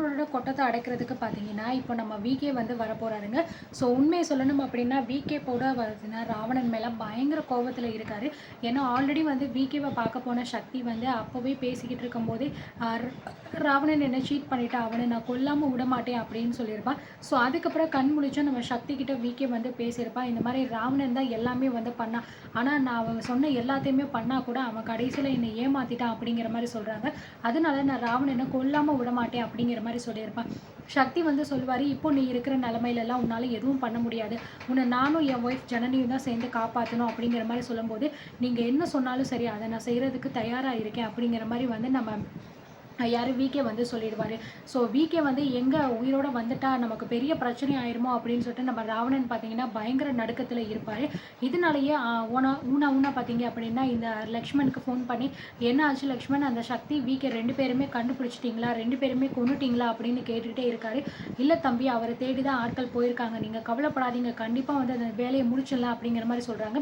ராவணனோட கொட்டத்தை அடைக்கிறதுக்கு பார்த்தீங்கன்னா, இப்போ நம்ம விகே வந்து வரப்போறாருங்க. ஸோ உண்மைய சொல்லணும் அப்படின்னா, விகே கூட பார்த்தீங்கன்னா, ராவணன் மேல பயங்கர கோவத்தில இருக்காரு. ஏன்னா ஆல்ரெடி வந்து விகேவ பார்க்க போன சக்தி வந்து அப்பவே பேசிக்கிட்டு இருக்கும்போதே, அ ராவணன் என்ன சீட் பண்ணிட்டான், அவன நான் கொல்லாம விடமாட்டேன் அப்படின்னு சொல்லியிருப்பான். ஸோ அதுக்கப்புறம் கண் முழிச்சும் நம்ம சக்தி கிட்ட விகே வந்து பேசியிருப்பான். இந்த மாதிரி ராவணன் தான் எல்லாமே வந்து பண்ணான். ஆனா நான் அவன் சொன்ன எல்லாத்தையுமே பண்ணா கூட அவன் கடைசியில என்னை ஏமாத்திட்டான் அப்படிங்கிற மாரி சொல்றாங்க. அதனால நான் ராவணன கொல்லாம விடமாட்டேன் அப்படிங்கிற மாதிரி சொல்லியிருப்பான். சக்தி வந்து சொல்லுவாரு, இப்போ நீ இருக்கிற நிலைமையிலலாம் உன்னால எதுவும் பண்ண முடியாது. உன்னை நானும் என் ஒய்ஃப் ஜனனியும் தான் சேர்ந்து காப்பாற்றணும் அப்படிங்கிற மாதிரி சொல்லும்போது, நீங்க என்ன சொன்னாலும் சரி அதை நான் செய்யறதுக்கு தயாரா இருக்கேன் அப்படிங்கிற மாதிரி வந்து நம்ம யார் விகே வந்து சொல்லிடுவார். ஸோ விகே வந்து எங்கே உயிரோட வந்துட்டா நமக்கு பெரிய பிரச்சனை ஆயிருமோ அப்படின்னு சொல்லிட்டு நம்ம ராவணன் பார்த்தீங்கன்னா பயங்கர நடுக்கத்தில் இருப்பார். இதனாலேயே ஊனா பார்த்தீங்க அப்படின்னா இந்த லக்ஷ்மணுக்கு ஃபோன் பண்ணி, என்ன ஆச்சு லக்ஷ்மண், அந்த சக்தி விகே 2 பேருமே கண்டுபிடிச்சிட்டிங்களா, 2 பேருமே கொன்னுட்டிங்களா அப்படின்னு கேட்டுகிட்டே இருக்காரு. இல்லை தம்பி, அவரை தேடி தான் ஆட்கள் போயிருக்காங்க, நீங்கள் கவலைப்படாதீங்க, கண்டிப்பாக வந்து அந்த வேலையை முடிச்சிடலாம் அப்படிங்கிற மாதிரி சொல்கிறாங்க.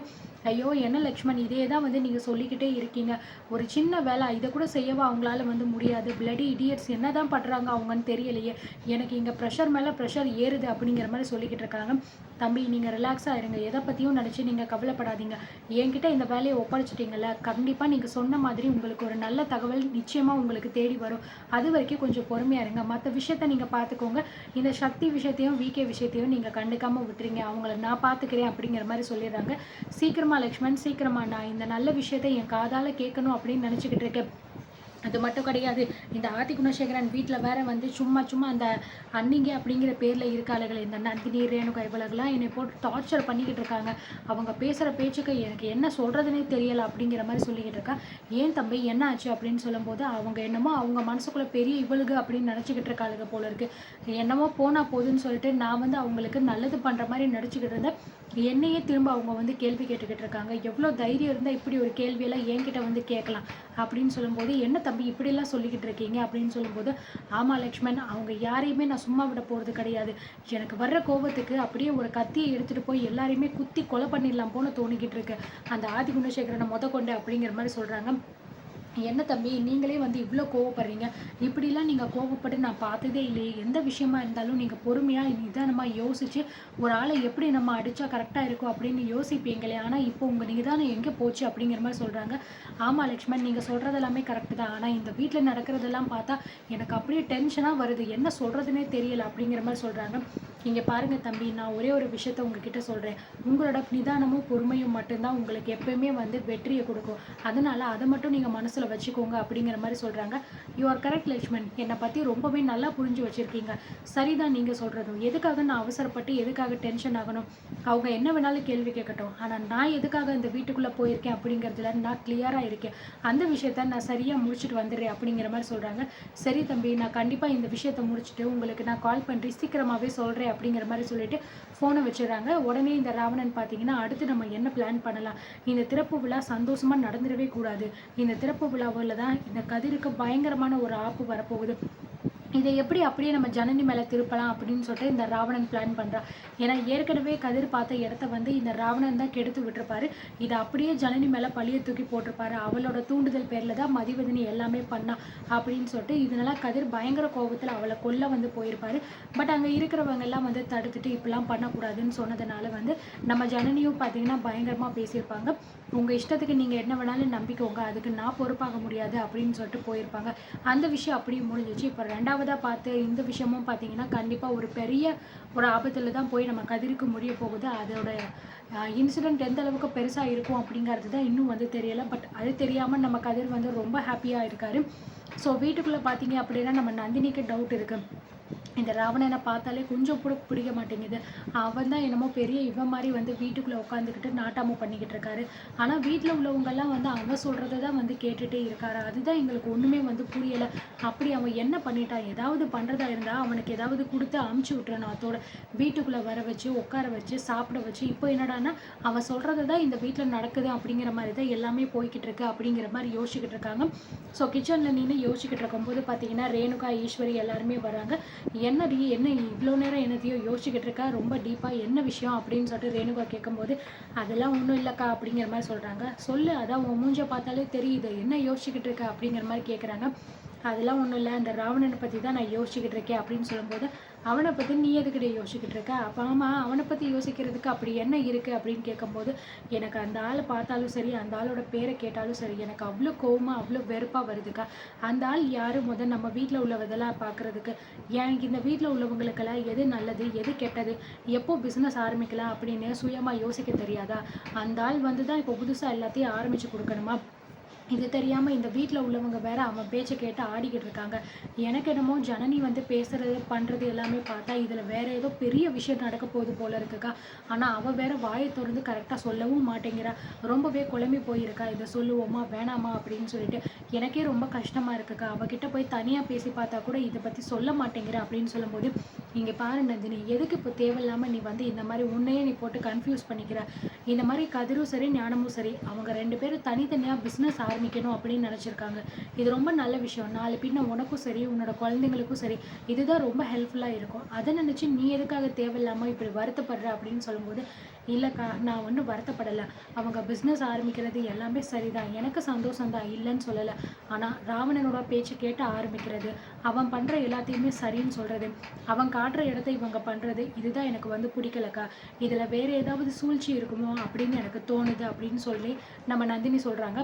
ஐயோ என்ன லக்ஷ்மண், இதே தான் வந்து நீங்கள் சொல்லிக்கிட்டே இருக்கீங்க, ஒரு சின்ன வேலை இதை கூட செய்யவா அவங்களால வந்து முடியாது, பிளடி இடியட்ஸ் என்ன தான் பண்ணுறாங்க அவங்கன்னு தெரியலையே, எனக்கு இங்கே ப்ரெஷர் மேலே ப்ரெஷர் ஏறுது அப்படிங்கிற மாதிரி சொல்லிக்கிட்டு இருக்காங்க. தம்பி நீங்கள் ரிலாக்ஸாக இருங்க, எதை பற்றியும் நினச்சி நீங்கள் கவலைப்படாதீங்க, என்கிட்ட இந்த வேலையை ஒப்படைச்சிட்டிங்கல்ல, கண்டிப்பாக நீங்கள் சொன்ன மாதிரி உங்களுக்கு ஒரு நல்ல தகவல் நிச்சயமாக உங்களுக்கு தேடி வரும், அது வரைக்கும் கொஞ்சம் பொறுமையாக இருங்க, மற்ற விஷயத்த நீங்கள் பார்த்துக்கோங்க, இந்த சக்தி விஷயத்தையும் விகே விஷயத்தையும் நீங்கள் கண்டுக்காமல் விட்டுறீங்க, அவங்கள நான் பார்த்துக்கிறேன் அப்படிங்கிற மாதிரி சொல்லிடுறாங்க. சீக்கிரமா லக்ஷ்மண், சீக்கிரமா நான் இந்த நல்ல விஷயத்தை என் காதால் கேட்கணும் அப்படின்னு நினச்சிக்கிட்டு இருக்கேன். அது மட்டும் கிடையாது, இந்த ஆதி குணசேகரன் வீட்டில் வேற வந்து சும்மா அந்த அன்னிங்க அப்படிங்கிற பேரில் இருக்காளுகள், இந்த நந்தினி ரேணுகா இவளெல்லாம் என்னை போட்டு டார்ச்சர் பண்ணிக்கிட்டு இருக்காங்க, அவங்க பேசுகிற பேச்சுக்கு எனக்கு என்ன சொல்கிறதுனே தெரியலை அப்படிங்கிற மாதிரி சொல்லிக்கிட்டு இருக்கா. ஏன் தம்பி என்ன ஆச்சு அப்படின்னு சொல்லும்போது, அவங்க என்னமோ அவங்க மனசுக்குள்ளே பெரிய இவளுகு அப்படின்னு நினச்சிக்கிட்டு இருக்காளுங்க போல இருக்குது, என்னமோ போனால் போதுன்னு சொல்லிட்டு நான் வந்து அவங்களுக்கு நல்லது பண்ணுற மாதிரி நடிச்சுக்கிட்டு இருந்தேன், என்னையே திரும்ப அவங்க வந்து கேள்வி கேட்டுக்கிட்டு இருக்காங்க, எவ்வளோ தைரியம் இருந்தால் இப்படி ஒரு கேள்வியெல்லாம் என்கிட்ட வந்து கேட்கலாம் அப்படின்னு சொல்லும்போது, என்ன தம்பி இப்படியெல்லாம் சொல்லிக்கிட்டு இருக்கீங்க அப்படின்னு சொல்லும்போது, ஆமாம் லக்ஷ்மண், அவங்க யாரையுமே நான் சும்மா விட போகிறது கிடையாது, எனக்கு வர்ற கோபத்துக்கு அப்படியே ஒரு கத்தியை எடுத்துகிட்டு போய் எல்லாரையுமே குத்தி கொலை பண்ணிடலாம் போல தோணிக்கிட்டு இருக்கு, அந்த ஆதி குணசேகரனை கொண்டு அப்படிங்கிற மாதிரி சொல்கிறாங்க. என்ன தம்பி நீங்களே வந்து இவ்வளோ கோவப்படுறீங்க, இப்படிலாம் நீங்கள் கோவப்பட்டு நான் பார்த்ததே இல்லையே, எந்த விஷயமா இருந்தாலும் நீங்கள் பொறுமையாக நிதானமாக யோசித்து ஒரு ஆளை எப்படி நம்ம அடித்தா கரெக்டாக இருக்கும் அப்படின்னு யோசிப்பீங்களே, ஆனால் இப்போ உங்கள் நிதானம் எங்கே போச்சு அப்படிங்கிற மாதிரி சொல்கிறாங்க. ஆமாம் லக்ஷ்மண், நீங்கள் சொல்கிறது எல்லாமே கரெக்டு தான், ஆனால் இந்த வீட்டில் நடக்கிறதெல்லாம் பார்த்தா எனக்கு அப்படியே டென்ஷனாக வருது, என்ன சொல்கிறதுனே தெரியலை அப்படிங்கிற மாதிரி சொல்கிறாங்க. இங்கே பாருங்கள் தம்பி, நான் ஒரே ஒரு விஷயத்த உங்ககிட்ட சொல்கிறேன், உங்களோட நிதானமும் பொறுமையும் மட்டும்தான் உங்களுக்கு எப்பயுமே வந்து வெற்றியை கொடுக்கும், அதனால் அதை மட்டும் நீங்கள் மனசில் வச்சுக்கோங்க அப்படிங்கிற மாதிரி சொல்கிறாங்க. யூ ஆர் கரெக்ட் லக்ஷ்மண், என்னை பற்றி ரொம்பவே நல்லா புரிஞ்சு வச்சுருக்கீங்க, சரிதான் நீங்கள் சொல்கிறதும், எதுக்காக நான் அவசரப்பட்டு எதுக்காக டென்ஷன் ஆகணும், அவங்க என்ன வேணாலும் கேள்வி கேட்கட்டும், ஆனால் நான் எதுக்காக இந்த வீட்டுக்குள்ளே போயிருக்கேன் அப்படிங்கிறதுல நான் கிளியராக இருக்கேன், அந்த விஷயத்த நான் சரியாக முடிச்சுட்டு வந்துடுறேன் அப்படிங்கிற மாதிரி சொல்கிறாங்க. சரி தம்பி, நான் கண்டிப்பாக இந்த விஷயத்தை முடிச்சுட்டு உங்களுக்கு நான் கால் பண்ணி சீக்கிரமாகவே சொல்கிறேன் அப்படிங்கிற மாதிரி சொல்லிட்டு ஃபோனை வச்சிடறாங்க. உடனே இந்த ராவணன் பார்த்தீங்கன்னா, அடுத்து நம்ம என்ன பிளான் பண்ணலாம், இந்த திறப்பு விழா சந்தோஷமாக நடந்துடவே கூடாது, இந்த திறப்பு விழாவில் தான் இந்த கதிருக்கு பயங்கரமான ஒரு ஆப்பு வரப்போகுது, இதை எப்படி அப்படியே நம்ம ஜனனி மேலே திருப்பலாம் அப்படின்னு சொல்லிட்டு இந்த ராவணன் பிளான் பண்ணுறான். ஏன்னா ஏற்கனவே கதிர் பார்த்த இடத்த வந்து இந்த ராவணன் தான் கெடுத்து விட்டுருப்பாரு, இதை அப்படியே ஜனனி மேலே பழிய தூக்கி போட்டிருப்பாரு, அவளோட தூண்டுதல் பேரில் தான் மதிவதனி எல்லாமே பண்ணா அப்படின்னு சொல்லிட்டு இதனால கதிர் பயங்கர கோபத்தில் அவளை கொல்ல வந்து போயிருப்பாரு. பட் அங்கே இருக்கிறவங்க எல்லாம் வந்து தடுத்துட்டு இப்படிலாம் பண்ணக்கூடாதுன்னு சொன்னதுனால வந்து நம்ம ஜனனியும் பார்த்தீங்கன்னா பயங்கரமாக பேசியிருப்பாங்க. உங்கள் இஷ்டத்துக்கு நீங்கள் என்ன வேணாலும் நம்பிக்கோங்க, அதுக்கு நான் பொறுப்பாக முடியாது அப்படின்னு சொல்லிட்டு போயிருப்பாங்க. அந்த விஷயம் அப்படியே முடிஞ்சிச்சு. இப்போ ரெண்டாவதாக பார்த்து இந்த விஷயமும் பார்த்தீங்கன்னா கண்டிப்பாக ஒரு பெரிய ஒரு ஆபத்தில் தான் போய் நம்ம கதிருக்கு முடிய போகுது. அதோட இன்சிடெண்ட் எந்த அளவுக்கு பெருசாக இருக்கும் அப்படிங்கிறது தான் இன்னும் வந்து தெரியலை. பட் அது தெரியாமல் நம்ம கதிர் வந்து ரொம்ப ஹாப்பியாக இருக்கார். ஸோ வீட்டுக்குள்ளே பார்த்தீங்க அப்படின்னா நம்ம நந்தினிக்கு டவுட் இருக்குது, இந்த ராவணனை பார்த்தாலே கொஞ்சம் கூட பிடிக்க மாட்டேங்குது, அவன் தான் என்னமோ பெரிய இவன் மாதிரி வந்து வீட்டுக்குள்ளே உட்காந்துக்கிட்டு நாட்டாமல் பண்ணிக்கிட்டு இருக்காரு, ஆனால் வீட்டில் உள்ளவங்கெல்லாம் வந்து அவன் சொல்கிறத தான் வந்து கேட்டுகிட்டே இருக்காரு, அதுதான் எங்களுக்கு ஒன்றுமே வந்து புரியலை, அப்படி அவன் என்ன பண்ணிட்டான், ஏதாவது பண்ணுறதா இருந்தால் அவனுக்கு ஏதாவது கொடுத்து அமுச்சு விட்டுறணும், அதோட வீட்டுக்குள்ளே வர வச்சு உட்கார வச்சு சாப்பிட வச்சு, இப்போ என்னடான்னா அவன் சொல்கிறது தான் இந்த வீட்டில் நடக்குது அப்படிங்கிற மாதிரி தான் எல்லாமே போய்கிட்டு இருக்கு அப்படிங்கிற மாதிரி யோசிச்சுக்கிட்டு இருக்காங்க. ஸோ கிச்சனில் நின்று யோசிச்சுக்கிட்டு இருக்கும்போது பார்த்தீங்கன்னா ரேணுகா ஈஸ்வரி எல்லாருமே வராங்க. என்னடி என்ன இவ்வளோ நேரம் என்னத்தையோ யோசிச்சுக்கிட்டு இருக்கா, ரொம்ப டீப்பாக என்ன விஷயம் அப்படின்னு சொல்லிட்டு ரேணுகா கேட்கும்போது, அதெல்லாம் ஒன்றும் இல்லைக்கா அப்படிங்கிற மாதிரி சொல்கிறாங்க. சொல்லு, அதான் உன் மூஞ்ச பார்த்தாலே தெரியுது என்ன யோசிச்சுக்கிட்டு இருக்க அப்படிங்கிற மாதிரி கேட்குறாங்க. அதெல்லாம் ஒன்றும் இல்லை, அந்த ராவணனை பற்றி தான் நான் யோசிச்சுக்கிட்டு இருக்கேன் அப்படின்னு சொல்லும்போது, அவனை பற்றி நீ எதுக்கிட்டே யோசிச்சுக்கிட்டு இருக்க? அப்போ ஆமாம், அவனை பற்றி யோசிக்கிறதுக்கு அப்படி என்ன இருக்குது அப்படின்னு கேட்கும்போது, எனக்கு அந்த ஆளை பார்த்தாலும் சரி, அந்த ஆளோட பேரை கேட்டாலும் சரி, எனக்கு அவ்வளோ கோவமாக அவ்வளோ வெறுப்பாக வருதுக்கா. அந்த ஆள் யார் நம்ம வீட்டில் உள்ளவதெல்லாம் பார்க்குறதுக்கு? எனக்கு இந்த வீட்டில் உள்ளவங்களுக்கெல்லாம் எது நல்லது எது கெட்டது, எப்போ பிஸ்னஸ் ஆரம்பிக்கலாம் அப்படின்னு சுயமாக யோசிக்க தெரியாதா? அந்த ஆள் வந்து தான் இப்போ புதுசாக எல்லாத்தையும் ஆரம்பித்து கொடுக்கணுமா? இது தெரியாமல் இந்த வீட்டில் உள்ளவங்க வேற அவன் பேச்சை கேட்டு ஆடிக்கிட்டு இருக்காங்க. எனக்கு என்னமோ ஜனனி வந்து பேசுறது பண்ணுறது எல்லாமே பார்த்தா இதில் வேற ஏதோ பெரிய விஷயம் நடக்க போகுது போல இருக்குக்கா. ஆனால் அவள் வேற வாயை திறந்து கரெக்டாக சொல்லவும் மாட்டேங்கிறா. ரொம்பவே குழம்பி போயிருக்கா. இதை சொல்லுவோமா வேணாமா அப்படின்னு சொல்லிட்டு எனக்கே ரொம்ப கஷ்டமாக இருக்குக்கா. அவகிட்ட போய் தனியாக பேசி பார்த்தா கூட இதை பற்றி சொல்ல மாட்டேங்கிற அப்படின்னு சொல்லும்போது, இங்கே பாரு நந்தினி, எதுக்கு இப்போ தேவையில்லாமல் நீ வந்து இந்த மாதிரி உன்னையே நீ போட்டு கன்ஃபியூஸ் பண்ணிக்கிற? இந்த மாதிரி கதிரும் சரி ஞானமும் சரி, அவங்க 2 பேரும் தனித்தனியாக பிஸ்னஸ் ஆரம்பிக்கணும் அப்படின்னு நினச்சிருக்காங்க. இது ரொம்ப நல்ல விஷயம். நாலு பின்ன உனக்கும் சரி உன்னோட குழந்தைங்களுக்கும் சரி இதுதான் ரொம்ப ஹெல்ப்ஃபுல்லாக இருக்கும். அதை நினச்சி நீ எதுக்காக தேவையில்லாமல் இப்படி வருத்தப்படுற அப்படின்னு சொல்லும்போது, இல்லைக்கா நான் ஒன்றும் வருத்தப்படலை. அவங்க பிஸ்னஸ் ஆரம்பிக்கிறது எல்லாமே சரிதான், எனக்கு சந்தோஷம்தான், இல்லைன்னு சொல்லலை. ஆனால் ராவணனோட பேச்சு கேட்டு ஆரம்பிக்கிறது, அவன் பண்ணுற எல்லாத்தையுமே சரின்னு சொல்கிறது, அவன் காட்டுற இடத்த இவங்க பண்ணுறது, இதுதான் எனக்கு வந்து பிடிக்கலக்கா. இதில் வேறு ஏதாவது சூழ்ச்சி இருக்குமோ அப்படின்னு எனக்கு தோணுது அப்படின்னு சொல்லி நம்ம நந்தினி சொல்கிறாங்க.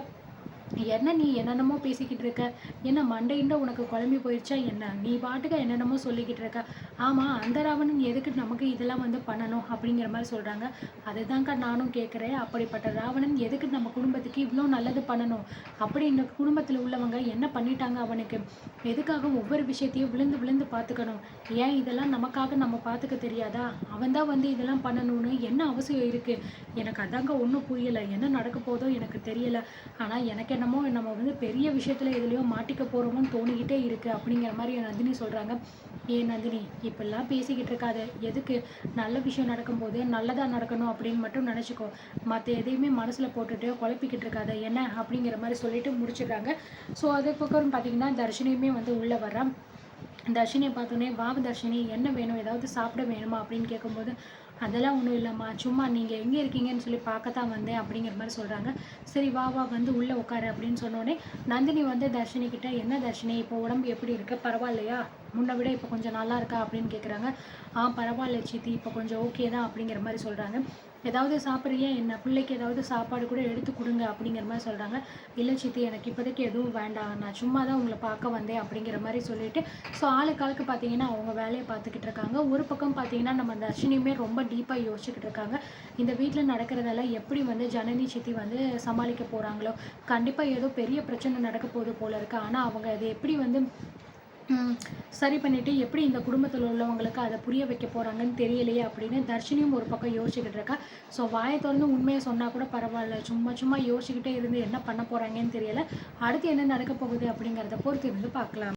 என்ன நீ என்னென்னமோ பேசிக்கிட்டு இருக்க? என்ன மண்டையிண்ட உனக்கு குழம்பி போயிடுச்சா என்ன? நீ பாட்டுக்க என்னென்னமோ சொல்லிக்கிட்டு இருக்க. ஆமாம், அந்த ராவணன் எதுக்கு நமக்கு இதெல்லாம் வந்து பண்ணணும் அப்படிங்கிற மாதிரி சொல்கிறாங்க. அதுதான்க்கா நானும் கேட்குறேன். அப்படிப்பட்ட ராவணன் எதுக்கு நம்ம குடும்பத்துக்கு இவ்வளோ நல்லது பண்ணணும்? அப்படி இந்த குடும்பத்தில் உள்ளவங்க என்ன பண்ணிட்டாங்க அவனுக்கு? எதுக்காக ஒவ்வொரு விஷயத்தையும் விழுந்து விழுந்து பார்த்துக்கணும்? ஏன் இதெல்லாம் நமக்காக நம்ம பார்த்துக்க தெரியாதா? அவன் தான் வந்து இதெல்லாம் பண்ணணும்னு என்ன அவசியம் இருக்குது? எனக்கு அதாங்க ஒன்றும் புரியலை. என்ன நடக்க போதோ எனக்கு தெரியலை. ஆனால் எனக்கு என்னமோ நம்ம வந்து பெரிய விஷயத்தில் எதுலையோ மாட்டிக்க போகிறோமோன்னு தோணிக்கிட்டே இருக்குது அப்படிங்கிற மாதிரி நந்தினி சொல்கிறாங்க. ஏன் நந்தினி இப்பெல்லாம் பேசிக்கிட்டு இருக்காது, எதுக்கு? நல்ல விஷயம் நடக்கும்போது நல்லதாக நடக்கணும் அப்படின்னு மட்டும் நினச்சிக்கோ. மற்ற எதையுமே மனசில் போட்டுட்டு குழப்பிக்கிட்டு இருக்காது என்ன அப்படிங்கிற மாதிரி சொல்லிட்டு முடிச்சிடுறாங்க. ஸோ அதுக்கப்புறம் பார்த்தீங்கன்னா தர்ஷினியுமே வந்து உள்ளே வர்றான். தர்ஷினியை பார்த்தோன்னே, வா தர்ஷினி என்ன வேணும், ஏதாவது சாப்பிட வேணுமா அப்படின்னு கேட்கும்போது, அதெல்லாம் ஒன்றும் இல்லைம்மா, சும்மா நீங்கள் எங்கே இருக்கீங்கன்னு சொல்லி பார்க்கத்தான் வந்தேன் அப்படிங்கிற மாதிரி சொல்கிறாங்க. சரி வா வா வந்து உள்ளே உட்காரு அப்படின்னு சொன்னோடனே நந்தினி வந்து தர்ஷினிக்கிட்ட, என்ன தர்ஷினி இப்போ உடம்பு எப்படி இருக்கு, பரவாயில்லையா, முன்னை விட இப்போ கொஞ்சம் நல்லா இருக்கா அப்படின்னு கேட்குறாங்க. பரவாயில்ல சித்தி, இப்போ கொஞ்சம் ஓகே தான் அப்படிங்கிற மாதிரி சொல்கிறாங்க. ஏதாவது சாப்பிட்றியா என்ன, பிள்ளைக்கு ஏதாவது சாப்பாடு கூட எடுத்து கொடுங்க அப்படிங்கிற மாதிரி சொல்கிறாங்க. இல்லை சித்தி எனக்கு இப்போதைக்கு எதுவும் வேண்டாம், நான் சும்மா தான் உங்களை பார்க்க வந்தேன் அப்படிங்கிற மாதிரி சொல்லிட்டு ஸோ ஆளுக்காளுக்கு பார்த்தீங்கன்னா அவங்க வேலையை பார்த்துக்கிட்டு இருக்காங்க. ஒரு பக்கம் பார்த்தீங்கன்னா நம்ம தர்ஷினியுமே ரொம்ப டீப்பாக யோசிச்சுக்கிட்டு இருக்காங்க. இந்த வீட்டில் நடக்கிறதெல்லாம் எப்படி வந்து ஜனனி சித்தி வந்து சமாளிக்க போகிறாங்களோ, கண்டிப்பாக ஏதோ பெரிய பிரச்சனை நடக்க போகுது போல இருக்குது. ஆனால் அவங்க அதை எப்படி வந்து சரி பண்ணிவிட்டு எப்படி இந்த குடும்பத்தில் உள்ளவங்களுக்கு அதை புரிய வைக்க போகிறாங்கன்னு தெரியலையே அப்படின்னு தர்ஷினியும் ஒரு பக்கம் யோசிச்சுக்கிட்டு இருக்கா. ஸோ வாயை திறந்து உண்மையை சொன்னால் கூட பரவாயில்ல, சும்மா சும்மா யோசிச்சுக்கிட்டே இருந்து என்ன பண்ண போகிறாங்கன்னு தெரியலை. அடுத்து என்ன நடக்க போகுது அப்படிங்கிறத பொறுத்து இருந்து பார்க்கலாம்.